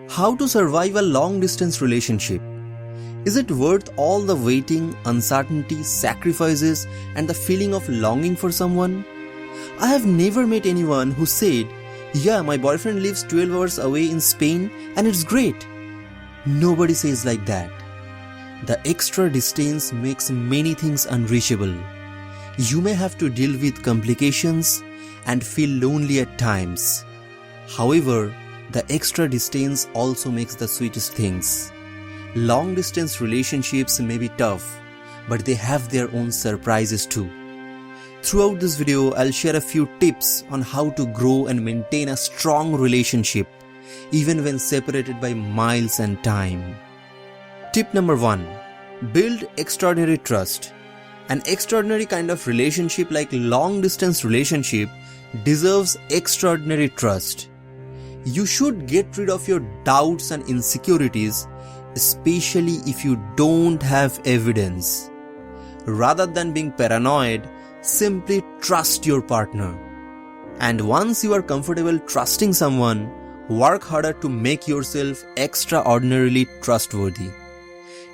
How to survive a long-distance relationship? Is it worth all the waiting, uncertainty, sacrifices, and the feeling of longing for someone? I have never met anyone who said, "Yeah, my boyfriend lives 12 hours away in Spain and it's great." Nobody says like that. The extra distance makes many things unreachable. You may have to deal with complications and feel lonely at times. However, the extra distance also makes the sweetest things. Long distance relationships may be tough, but they have their own surprises too. Throughout this video, I'll share a few tips on how to grow and maintain a strong relationship even when separated by miles and time. Tip number 1. Build extraordinary trust. An extraordinary kind of relationship like long distance relationship deserves extraordinary trust. You should get rid of your doubts and insecurities, especially if you don't have evidence. Rather than being paranoid, simply trust your partner. And once you are comfortable trusting someone, work harder to make yourself extraordinarily trustworthy.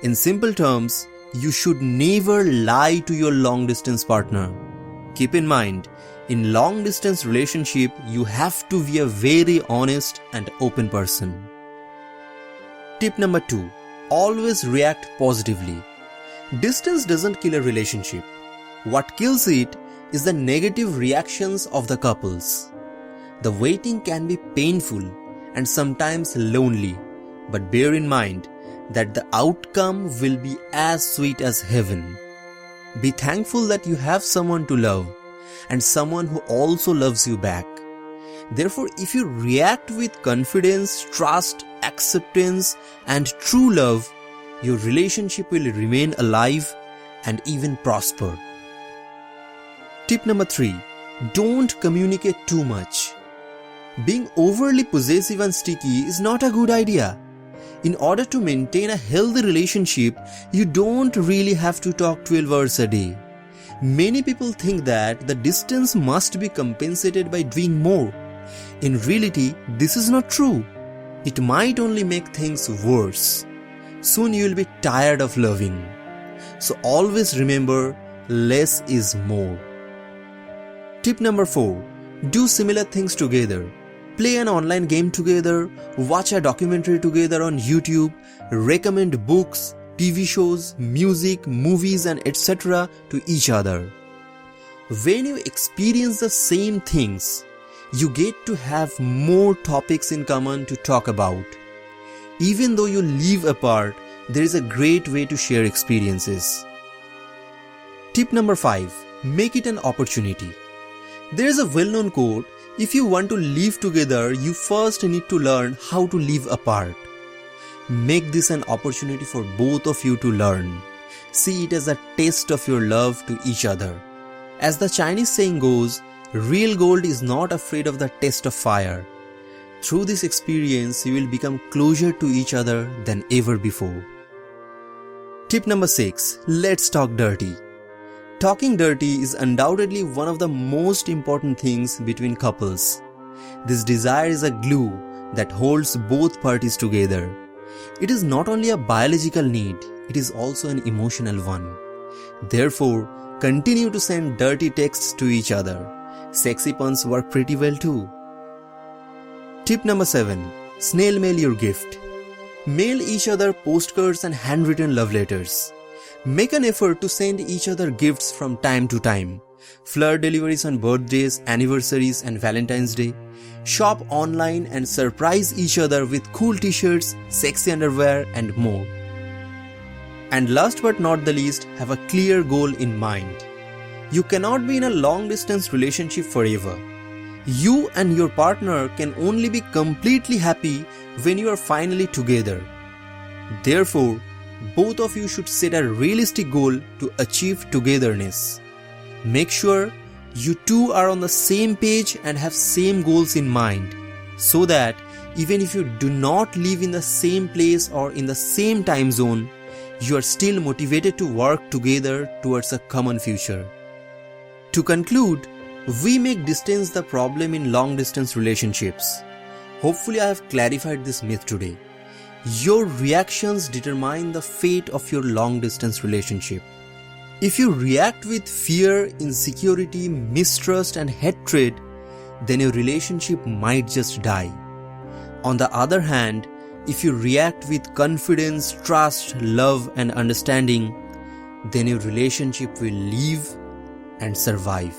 In simple terms, you should never lie to your long-distance partner. Keep in mind, in long-distance relationship, you have to be a very honest and open person. Tip number 2. Always react positively. Distance doesn't kill a relationship. What kills it is the negative reactions of the couples. The waiting can be painful and sometimes lonely, but bear in mind that the outcome will be as sweet as heaven. Be thankful that you have someone to love and someone who also loves you back. Therefore, if you react with confidence, trust, acceptance, and true love, your relationship will remain alive and even prosper. Tip number 3. Don't communicate too much. Being overly possessive and sticky is not a good idea. In order to maintain a healthy relationship, you don't really have to talk 12 hours a day. Many people think that the distance must be compensated by doing more. In reality, this is not true. It might only make things worse. Soon you will be tired of loving. So always remember, less is more. Tip number 4. Do similar things together. Play an online game together, watch a documentary together on YouTube, recommend books, TV shows, music, movies, and etc. to each other. When you experience the same things, you get to have more topics in common to talk about. Even though you live apart, there is a great way to share experiences. Tip number 5. Make it an opportunity. There is a well-known quote, "If you want to live together, you first need to learn how to live apart." Make this an opportunity for both of you to learn. See it as a test of your love to each other. As the Chinese saying goes, real gold is not afraid of the test of fire. Through this experience, you will become closer to each other than ever before. Tip number 6. Let's talk dirty. Talking dirty is undoubtedly one of the most important things between couples. This desire is a glue that holds both parties together. It is not only a biological need, it is also an emotional one. Therefore, continue to send dirty texts to each other. Sexy puns work pretty well too. Tip number 7. Snail mail your gift. Mail each other postcards and handwritten love letters. Make an effort to send each other gifts from time to time. Fleur deliveries on birthdays, anniversaries, and Valentine's Day. Shop online and surprise each other with cool t-shirts, sexy underwear, and more. And last but not the least, have a clear goal in mind. You cannot be in a long-distance relationship forever. You and your partner can only be completely happy when you are finally together. Therefore, both of you should set a realistic goal to achieve togetherness. Make sure you two are on the same page and have same goals in mind, so that even if you do not live in the same place or in the same time zone, you are still motivated to work together towards a common future. To conclude, we make distance the problem in long-distance relationships. Hopefully I have clarified this myth today. Your reactions determine the fate of your long-distance relationship. If you react with fear, insecurity, mistrust and hatred, then your relationship might just die. On the other hand, if you react with confidence, trust, love and understanding, then your relationship will live and survive.